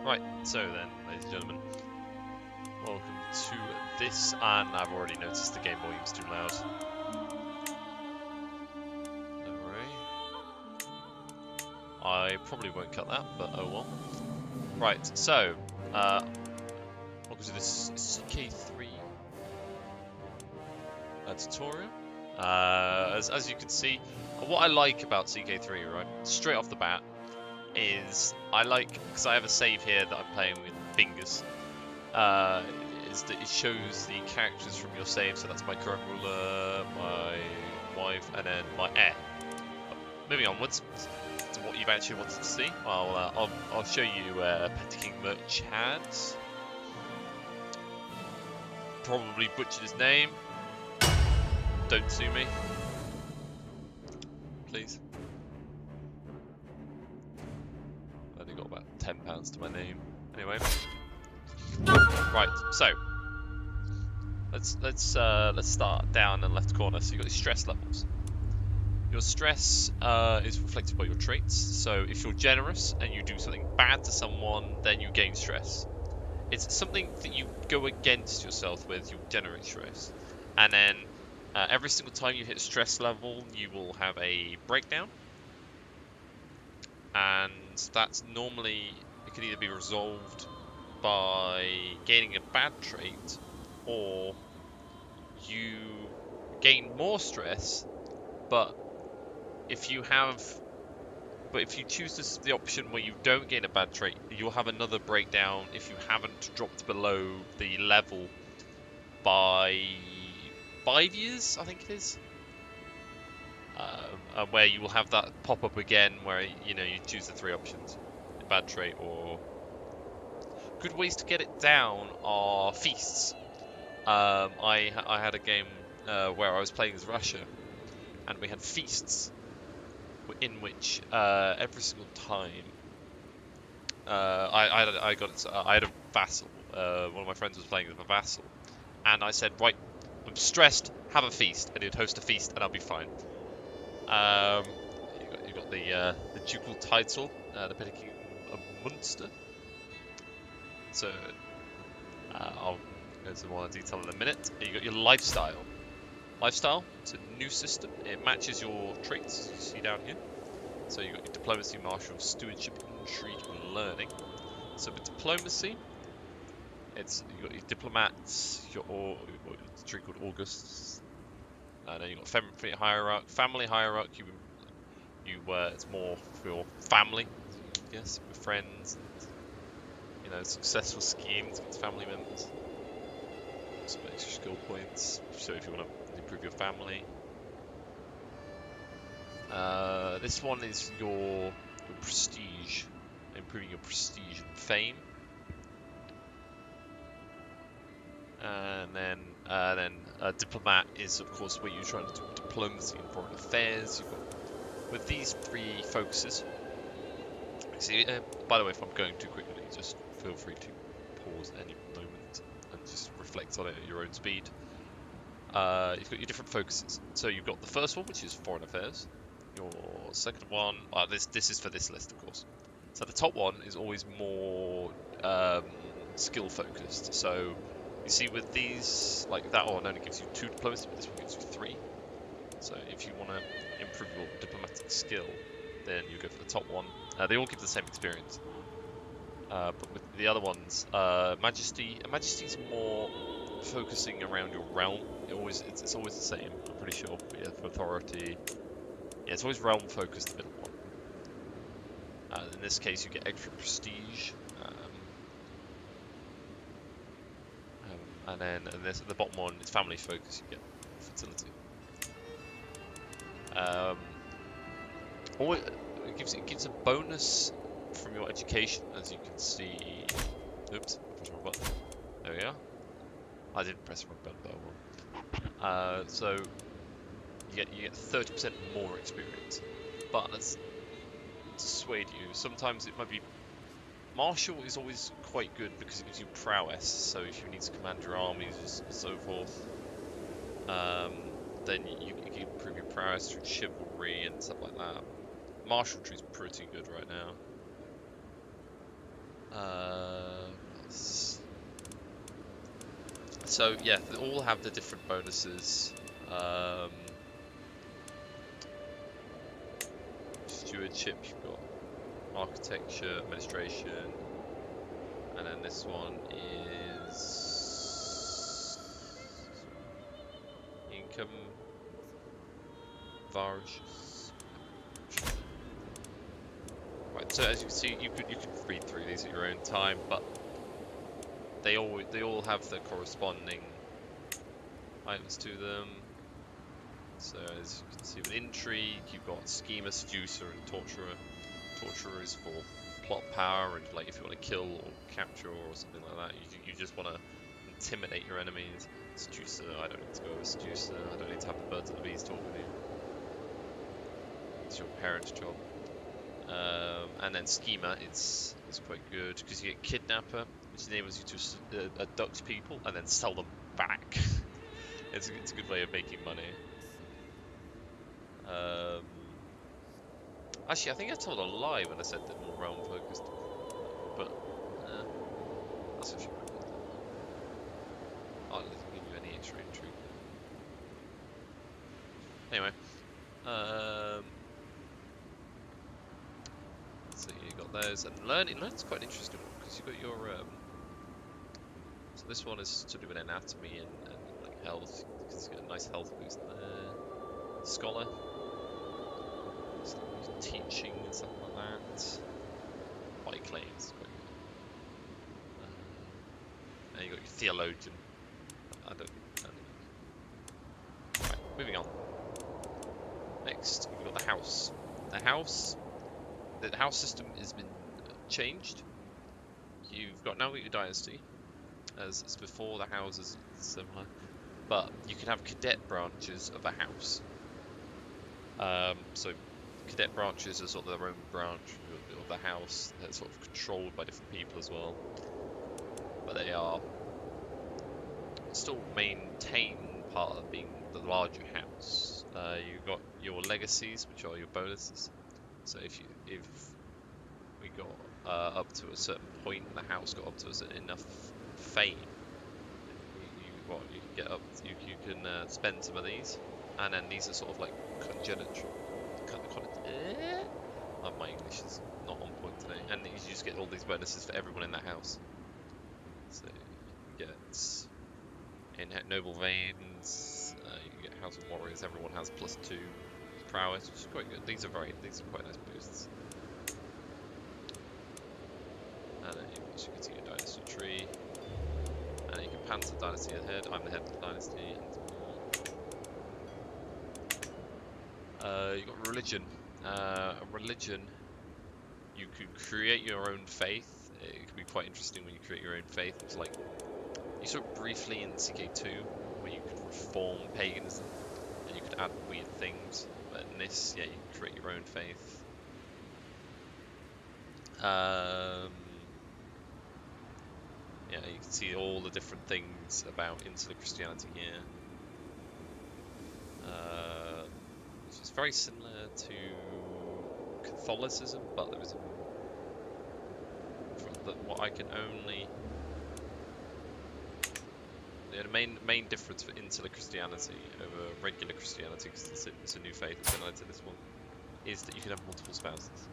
Right, so then, ladies and gentlemen, welcome to this, and I've already noticed the game volume's too loud. Alright. I probably won't cut that, but oh well. Right, so, welcome to this CK3 tutorial. As you can see, what I like about CK3, right, straight off the bat, is I like, because I have a save here that I'm playing with fingers, is that it shows the characters from your save. So that's my current ruler, my wife, and then my heir. Moving onwards to what you've actually wanted to see. I'll show you Petty King Merchant. Probably butchered his name. Don't sue me, please. I only got about £10 to my name. Anyway, right. So let's start down in the left corner. So you've got these stress levels. Your stress is reflected by your traits. So if you're generous and you do something bad to someone, then you gain stress. It's something that you go against yourself with, you generate stress. And then every single time you hit stress level, you will have a breakdown. And that's normally, it can either be resolved by gaining a bad trait, or you gain more stress, but if you choose the option where you don't gain a bad trait, you'll have another breakdown if you haven't dropped below the level by 5 years, I think it is. Where you will have that pop up again, where you choose the three options: a bad trait or. Good ways to get it down are feasts. I had a game where I was playing as Russia, and we had feasts in which every single time I had a vassal. One of my friends was playing with a vassal, and I said, right, I'm stressed, have a feast, and he'd host a feast, and I'll be fine. You got the ducal title, the Petty King of Munster. So I'll go into more detail in a minute. You got your lifestyle. Lifestyle, it's a new system. It matches your traits, you see down here. So you've got your diplomacy, martial, stewardship, intrigue, and learning. So with diplomacy, you've got your diplomats, your tree called August, and then you've got family hierarchy. It's more for your family, yes, with friends, and successful schemes with family members. Some extra skill points. So if you want to improve your family. This one is your prestige, improving your prestige and fame. And then diplomat is, of course, where you're trying to do diplomacy and foreign affairs. You've got, with these three focuses. See, by the way, if I'm going too quickly, just feel free to pause at any moment and just reflect on it at your own speed. You've got your different focuses. So you've got the first one, which is foreign affairs. Your second one, this is for this list, of course. So the top one is always more skill focused. So you see with these, like that one only gives you 2 diplomacy, but this one gives you 3. So if you want to improve your diplomatic skill, then you go for the top one. They all give the same experience. But with the other ones, Majesty is more focusing around your realm. It's always the same, I'm pretty sure. But yeah, for authority, yeah, it's always realm focused, the middle one. In this case, you get extra prestige. And then the bottom one is family focus. You get fertility. It gives a bonus from your education, as you can see. Oops, I pressed the wrong button. There we are. I didn't press the wrong button, but I will. So you get 30% more experience, but that's to sway you. Sometimes it might be. Martial is always quite good because it gives you prowess. So if you need to command your armies and so forth, then you can improve your prowess through chivalry and stuff like that. Martialry is pretty good right now. What else? So yeah, they all have the different bonuses. Stewardship, you've got architecture, administration, and then this one is income varieties. Right, so as you can see, you could read through these at your own time, but they all have the corresponding items to them. So as you can see with intrigue, you've got schemer, seducer, and torturer. Torturer is for plot power and like if you want to kill or capture or something like that. You just want to intimidate your enemies. Seducer, I don't need to go over seducer. I don't need to have the birds and the bees talk with you. It's your parents' job. And then schemer is quite good because you get kidnapper, which enables you to abduct people and then sell them back. It's a good way of making money. Actually, I think I told a lie when I said that more realm focused, but that's actually quite good. I don't give you any extra intrigue. Anyway, so you got those, and learn's quite an interesting one because you've got your so this one is to do with anatomy and like health because you get a nice health boost there. Scholar, teaching and stuff like that. Body claims, quite good. And you got your theologian. I don't know. Right, moving on. Next, we've got the house. The house system has been changed. You've got now your dynasty, as before. The houses are similar, but you can have cadet branches of a house. So cadet branches are sort of their own branch of the house. They're sort of controlled by different people as well, but they are still maintain part of being the larger house. You've got your legacies, which are your bonuses. So if we got up to a certain point, the house got up to enough fame, you can get up. You can spend some of these, and then these are sort of like congenital. My English is not on point today, and you just get all these bonuses for everyone in that house. So you get in noble veins, you can get House of Warriors. Everyone has +2 prowess, which is quite good. These are quite nice boosts. And then you can see your dynasty tree, and then you can panther dynasty ahead. I'm the head of the dynasty. You got religion. Religion, you can create your own faith. It can be quite interesting when you create your own faith. It's like you saw it briefly in CK2 where you could reform paganism and you could add weird things. But in this, yeah, you can create your own faith. Yeah, you can see all the different things about insular Christianity here. Which is very similar to Catholicism, but there is what I can only. The main difference for insular Christianity over regular Christianity, because it's a new faith that's been added to this one, is that you can have multiple spouses.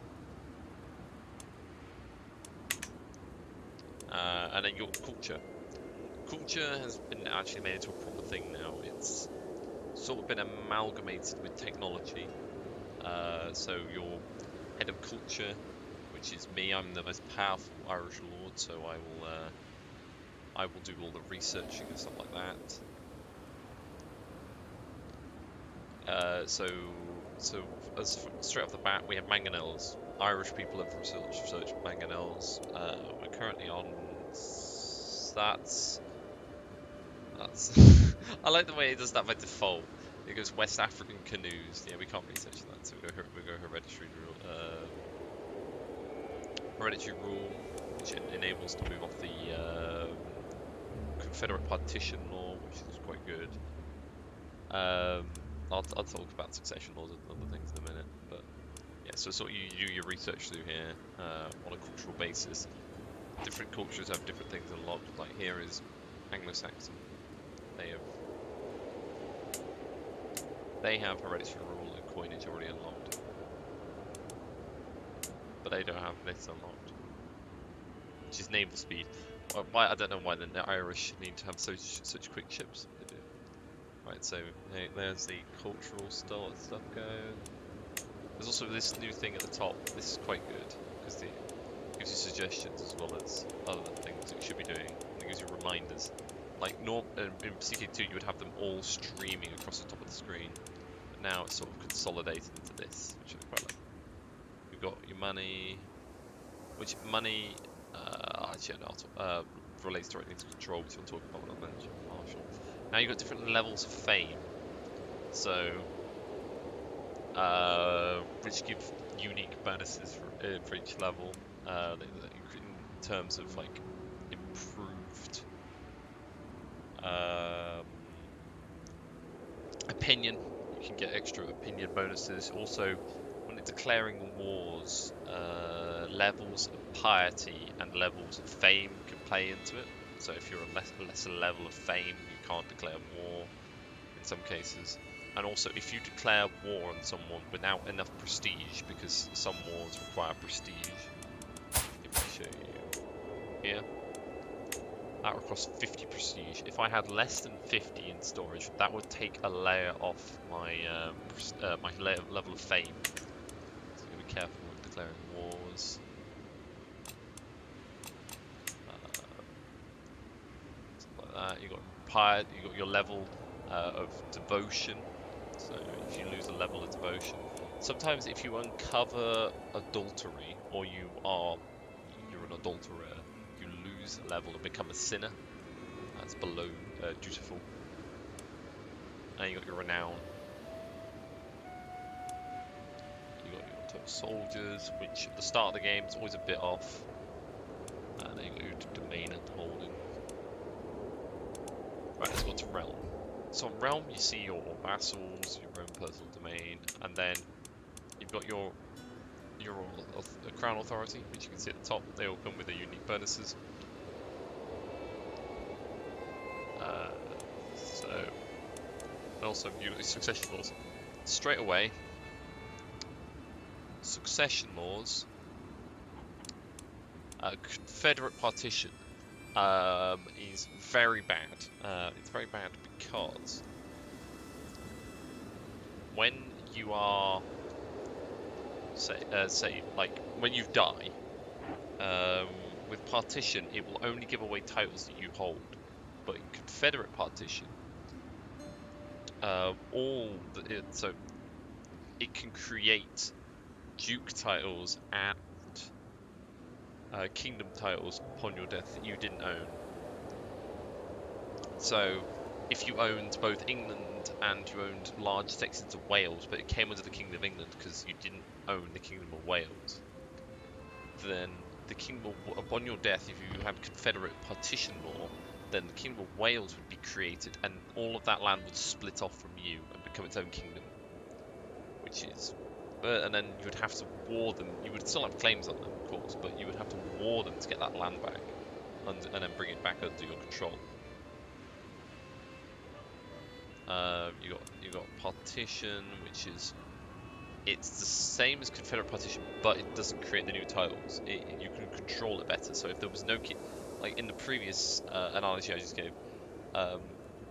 And then your culture. Culture has been actually made into a proper thing now. It's sort of been amalgamated with technology. So your head of culture, which is me, I'm the most powerful Irish lord, so I will do all the researching and stuff like that. So straight off the bat, we have mangonels. Irish people have researched mangonels. We're currently on. That's. I like the way it does that by default. It goes West African canoes. Yeah, we can't research that, so we go hereditary rule. Hereditary rule, which enables to move off the Confederate partition law, which is quite good. I'll talk about succession laws and other things in a minute, but yeah. So you do your research through here on a cultural basis. different cultures have different things unlocked. Like here is Anglo-Saxon. They have hereditary rule and coinage already unlocked, but they don't have this unlocked, which is naval speed. Why I don't know why the Irish need to have such quick ships. They do. Right, so there's the cultural stuff going. There's also this new thing at the top. This is quite good because it gives you suggestions as well as other things that you should be doing. And it gives you reminders. Like in CK2, you would have them all streaming across the top of the screen. But now it's sort of consolidated into this, which I quite like. You've got your money, which money actually not relates directly to control, which we'll talk about when I mention Marshall. Now you've got different levels of fame. So which give unique bonuses for each level in terms of like improved opinion. You can get extra opinion bonuses. Also, when declaring wars, levels of piety and levels of fame can play into it. So if you're a lesser level of fame, you can't declare war in some cases. And also, if you declare war on someone without enough prestige, because some wars require prestige, if I show you here, that would cost 50 prestige. If I had less than 50 in storage, that would take a layer off my my level of fame. So you gotta be careful when declaring wars. Like that. You got your level of devotion. So if you lose a level of devotion, sometimes if you uncover adultery or you're an adulterer, you lose a level and become a sinner. That's below dutiful. And you got your renown. You got your total soldiers, which at the start of the game is always a bit off. And then you got your domain and holding. Right, let's go to realm. So in realm, you see your vassals, your own personal domain, and then you've got your crown authority, which you can see at the top. They all come with their unique bonuses. And also you got the succession laws. Straight away, succession laws. Confederate partition is very bad. It's very bad because when you are say like when you die, with partition it will only give away titles that you hold, but in Confederate partition, so it can create duke titles and kingdom titles upon your death that you didn't own. So if you owned both England and you owned large sections of Wales, but it came under the Kingdom of England because you didn't own the Kingdom of Wales, then the Kingdom of, upon your death, if you had Confederate partition law, then the Kingdom of Wales would be created, and all of that land would split off from you and become its own kingdom. Which is, and then you would have to war them. You would still have claims on them, of course, but you would have to war them to get that land back, and then bring it back under your control. You got partition, which is it's the same as Confederate partition, but it doesn't create the new titles. You can control it better. So if there was no like in the previous analogy I just gave,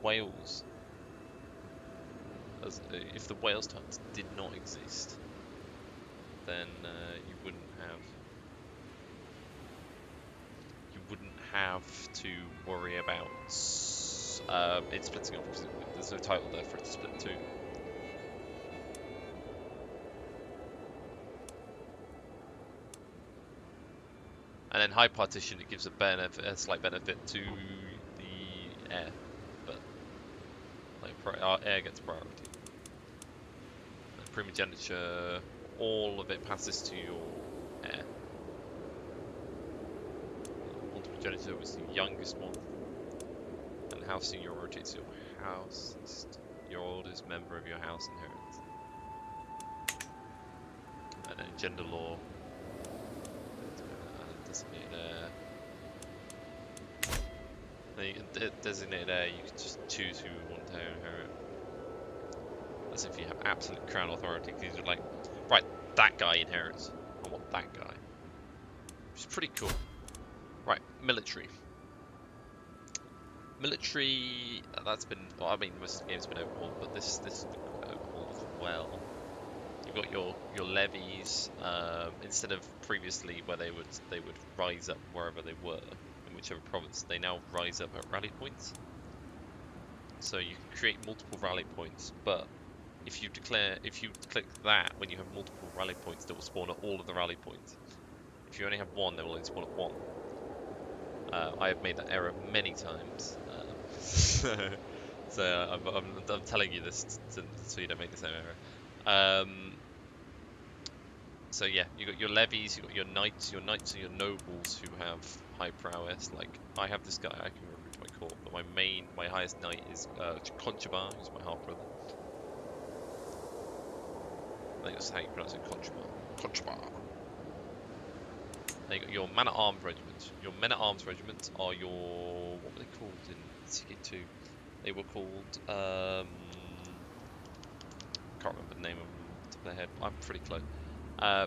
Wales, if the Wales titles did not exist, then you wouldn't have to worry about it splitting off because there's no title there for it to split to. And then high partition, it gives a slight benefit to the heir, but like our heir gets priority. And primogeniture, all of it passes to your heir. Multi-progeniture was the youngest one, and house seniority is your house. Your oldest member of your house inherits. And then gender law. Doesn't need there. then you can designate there. You can just choose who you want to inherit. As if you have absolute crown authority, because you're like, right, that guy inherits. I want that guy. Which is pretty cool. Right, military. Military, that's been, well, I mean, most of the game's been overhauled, but this has been quite overhauled as well. You've got your levies. Instead of previously where they would rise up wherever they were in whichever province, they now rise up at rally points. So you can create multiple rally points, but if you click that when you have multiple rally points, they will spawn at all of the rally points. If you only have one, they will only spawn at one. I have made that error many times, so I'm telling you this so you don't make the same error. So yeah, you got your levies, you got your knights. Your knights are your nobles who have high prowess. Like I have this guy, I can remember to my court, but my highest knight is Conchabar, who's my half brother. I think that's how you pronounce it, Conchabar. Then you got your man-at-arms regiment. Your men-at-arms regiment are your, what were they called in CK2? They were called can't remember the name of them off the top of my head. I'm pretty close.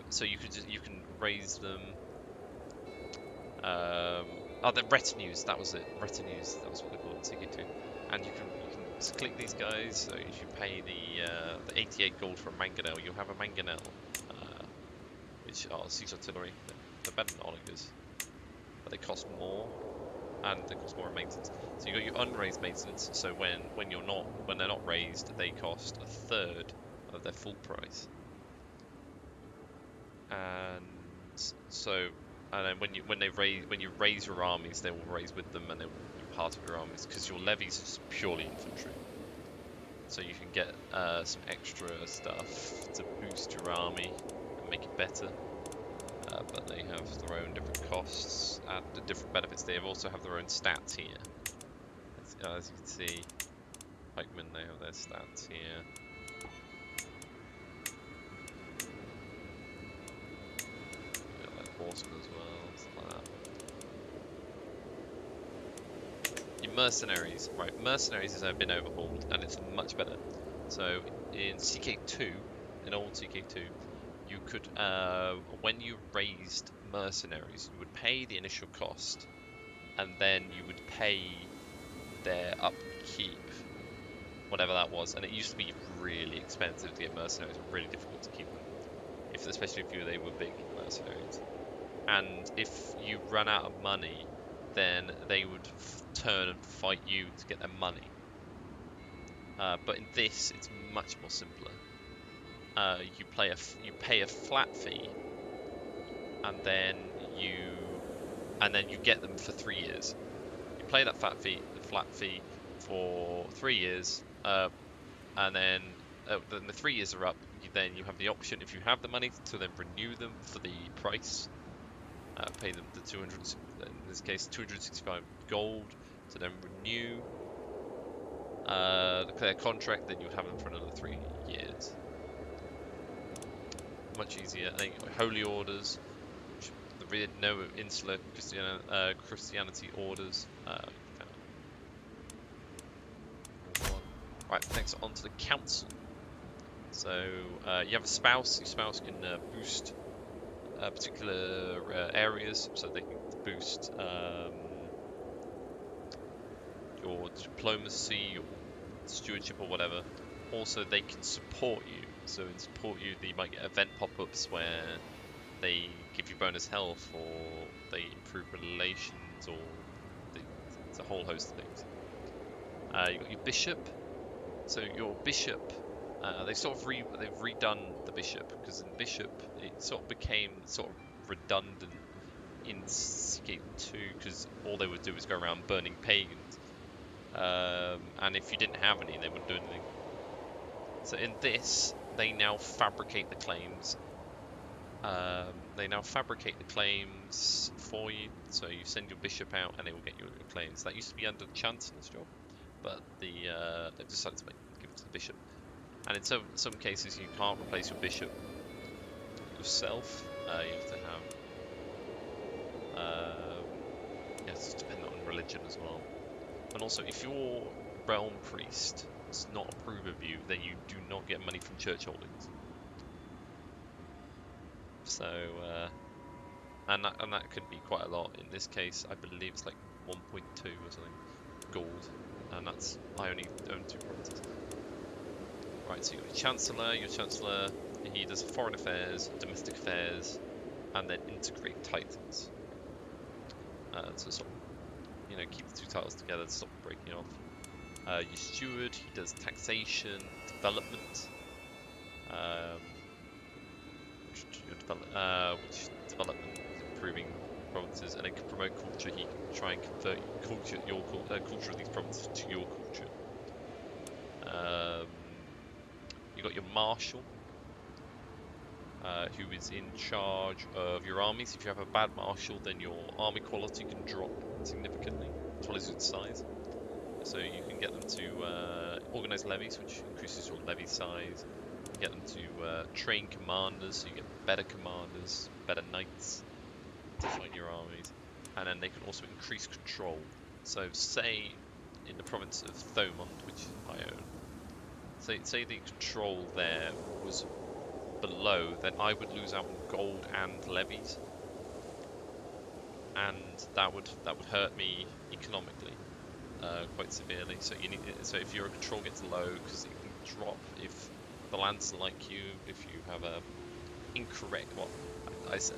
So you can raise them. Oh, the retinues. That was it. Retinues. That was what they called in CK2. And you can just click these guys. So if you pay the 88 gold for a mangonel, you'll have a mangonel, which are siege artillery. They're better than Onagers, but they cost more, and they cost more in maintenance. So you got your unraised maintenance. So when they're not raised, they cost a third of their full price. And so, and then when you raise your armies, they will raise with them, and they will be part of your armies, because your levies is purely infantry. So you can get some extra stuff to boost your army and make it better. But they have their own different costs and different benefits. They also have their own stats here. As you can see, pikemen, they have their stats here. Got like horsemen as well, stuff like that. Your mercenaries, right? Mercenaries has been overhauled and it's much better. So in CK2, in old CK2, you could, when you raised mercenaries, you would pay the initial cost, and then you would pay their upkeep, whatever that was. And it used to be really expensive to get mercenaries, really difficult to keep them, especially if they were big mercenaries. And if you run out of money, then they would turn and fight you to get their money. But in this, it's much more simpler. You pay a flat fee, and then you get them for 3 years. You pay that flat fee for 3 years, and then the 3 years are up. Then you have the option, if you have the money, to then renew them for the price. Pay them the 200, in this case 265 gold, to then renew their contract. Then you would have them for another 3 years. Much easier. Then you got holy orders, which no insular Christianity orders. Right, next on to the council. So you have a spouse. Your spouse can boost particular areas, so they can boost your diplomacy, your stewardship, or whatever. Also, they can support you. So in support you, you might get event pop-ups where they give you bonus health, or they improve relations, or it's a whole host of things. You got your bishop. So your bishop, they've redone the bishop, because in bishop it sort of became sort of redundant in CK2, because all they would do was go around burning pagans, and if you didn't have any, they wouldn't do anything. So in this, they now fabricate the claims. For you. So you send your bishop out, and they will get your claims. That used to be under the chancellor's job, but they've decided to give it to the bishop. And in some cases, you can't replace your bishop yourself. You have to have. It's dependent on religion as well. And also, if your realm priest does not approve of you, then you do not get money from church holdings. So, and that can be quite a lot. In this case, I believe it's like 1.2 or something gold, and that's I only own 2 provinces. Right, so you got your chancellor. Your chancellor, he does foreign affairs, domestic affairs, and then integrate titles. To sort of, you know, keep the 2 titles together to stop breaking off. Your steward, he does taxation, development, which development is improving provinces, and it can promote culture. He can try and convert culture, culture of these provinces to your culture. You got your marshal, who is in charge of your armies. If you have a bad marshal, then your army quality can drop significantly, as well as its size. So you can get them to organize levies, which increases your levy size. You get them to train commanders, so you get better commanders, better knights to fight your armies. And then they can also increase control. So say in the province of Thomond, which I own, say the control there was below, then I would lose out on gold and levies, and that would hurt me economically quite severely. So you need, so if your control gets low, because it can drop if the lands like you, if you have a incorrect, well, I said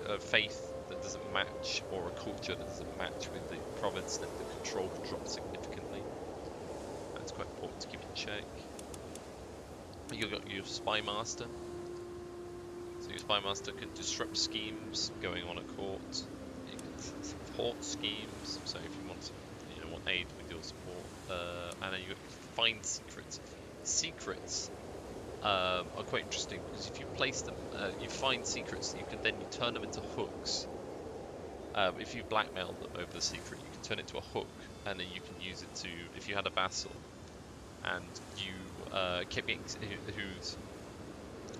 a faith that doesn't match, or a culture that doesn't match with the province, then the control can drop significantly. That's quite important to keep in check. You've got your spy master. So your spy master can disrupt schemes going on at court. You can support schemes. So if you want, want aid with your support, and then you find secrets. Secrets are quite interesting, because if you place them, you find secrets. You can then turn them into hooks. If you blackmail them over the secret, you can turn it to a hook, and then you can use it to, if you had a vassal, and you kept getting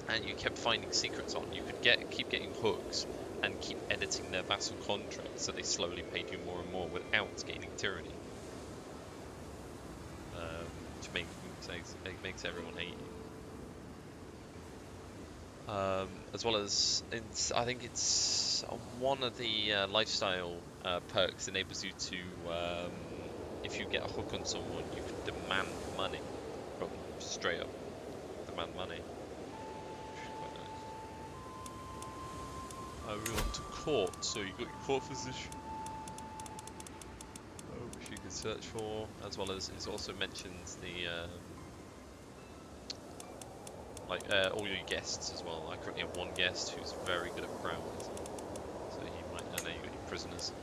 and you kept finding secrets on, you could keep getting hooks and keep editing their vassal contracts, so they slowly paid you more and more without gaining tyranny, which makes everyone hate you. As well as, I think it's one of the lifestyle perks enables you to, if you get a hook on someone, you can demand money from them, straight up demand money. We're on to court, so you've got your court physician, which you can search for, as well as it also mentions the all your guests as well. I currently have one guest who's very good at crowns, so he might. And then you've got your prisoners.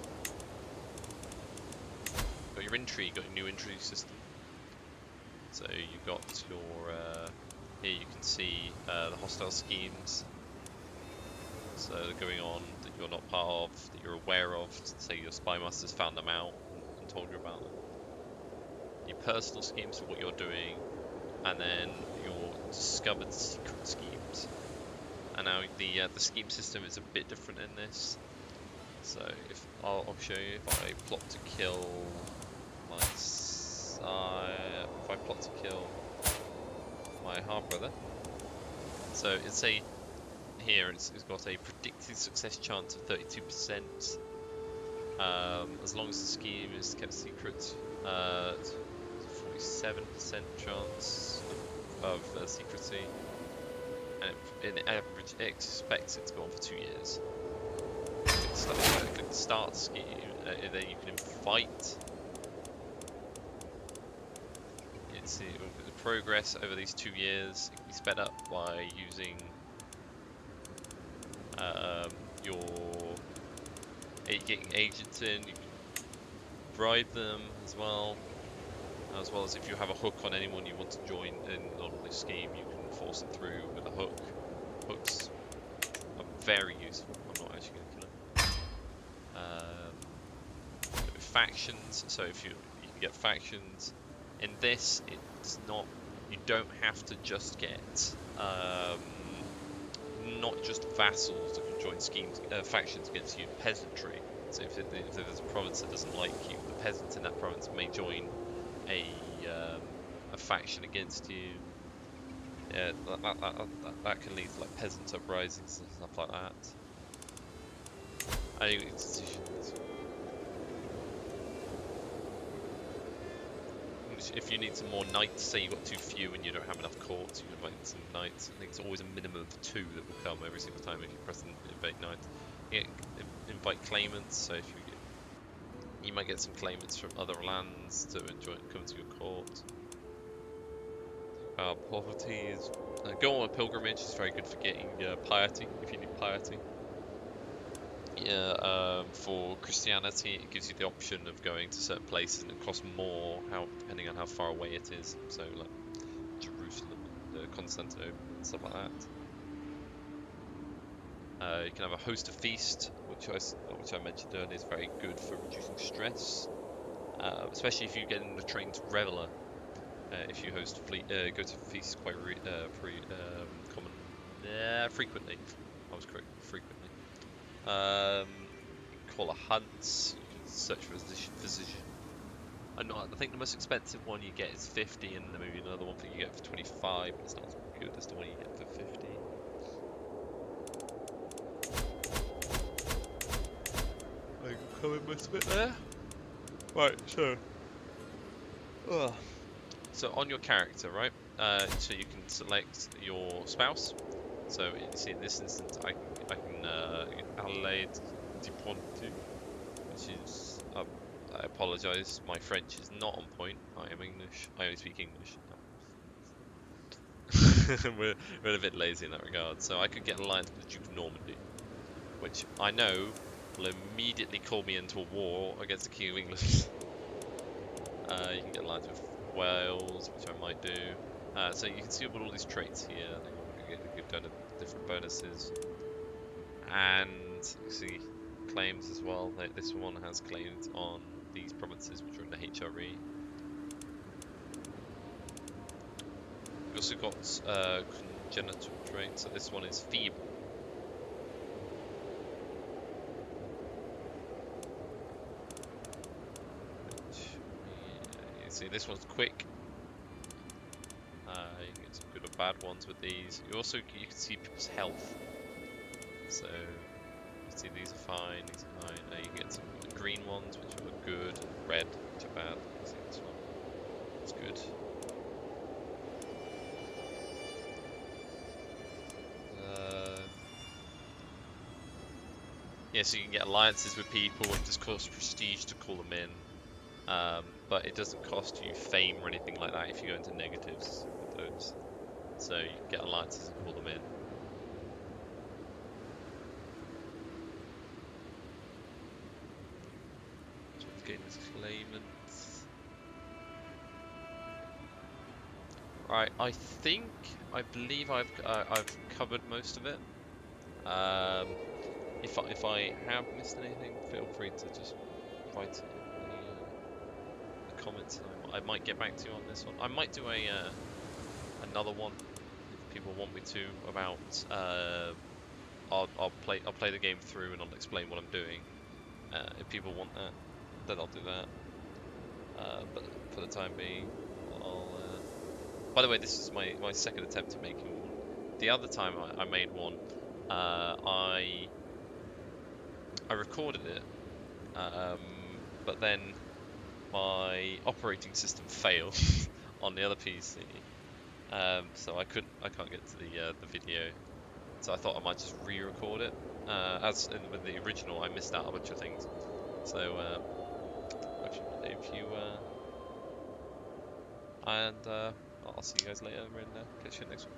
You've got your intrigue, got your new intrigue system. So you've got your here you can see the hostile schemes. So they're going on that you're not part of, that you're aware of. Say your spy master's found them out and told you about them. Your personal schemes for what you're doing, and then your discovered secret schemes. And now the scheme system is a bit different in this. So if I'll show you, if I plot to kill my half brother. So it's a here it's got a predicted success chance of 32%. As long as the scheme is kept secret, 47% chance of secrecy, and in average it expects it to go on for 2 years. Click the start scheme, then you can invite. The progress over these 2 years, it can be sped up by using getting agents in. You can bribe them as well as if you have a hook on anyone you want to join in on this scheme, you can force it through with a hook. Hooks are very useful. I'm not actually going to kill him. Factions, so if you can get factions. In this, it's not, you don't have to just get not just vassals that can join schemes, factions against you, peasantry. So if there's a province that doesn't like you, the peasants in that province may join a faction against you. Yeah, that can lead to like peasant uprisings and stuff like that. I think it's decisions. If you need some more knights, say you've got too few and you don't have enough courts, you can invite some knights. I think it's always a minimum of 2 that will come every single time if you press invite knights. You invite claimants, so if you might get some claimants from other lands to come to your court. Poverty is go on a pilgrimage is very good for getting piety if you need piety. Yeah, for Christianity, it gives you the option of going to certain places, and it costs more depending on how far away it is. So like Jerusalem and Constantinople and stuff like that. You can have a host of feast, which I mentioned earlier is very good for reducing stress, especially if you get in the trained reveler. If you host go to feasts quite frequently. I was correct, frequently. Call a hunt. You can search for a physician. I think the most expensive one you get is 50, and then maybe another one that you get for 25, but it's not as good as the one you get for 50. I can cover most of it there. Right, so. Ugh. So on your character, right? So you can select your spouse. So you see in this instance, I can Allied Dipontu, which is I apologise, my French is not on point. I am English. I only speak English. No. we're a bit lazy in that regard. So I could get an alliance with the Duke of Normandy, which I know will immediately call me into a war against the King of England. You can get alliance with Wales, which I might do. So you can see all these traits here. They get different bonuses, and you see claims as well. This one has claims on these provinces which are in the HRE. We've also got congenital traits. So this one is feeble. You see this one's quick. You can get some good or bad ones with these. You can see people's health. So you see these are fine, these are fine. You can get some green ones which are good, and red which are bad. You see this one, it's good. Yeah, so you can get alliances with people. It just costs prestige to call them in, but it doesn't cost you fame or anything like that if you go into negatives with those. So you can get alliances and call them in. So let's gain this claimant. Right, I believe I've covered most of it. If I have missed anything, feel free to just write it in the comments. I might get back to you on this one. I might do another one if people want me to about. I'll play the game through and I'll explain what I'm doing. If people want that, then I'll do that. But for the time being, I'll. By the way, this is my second attempt at making one. The other time I made one, I recorded it, but then my operating system failed on the other PC, so I can't get to the video. So I thought I might just re-record it. With the original, I missed out a bunch of things. So if you and I'll see you guys later and catch you next one.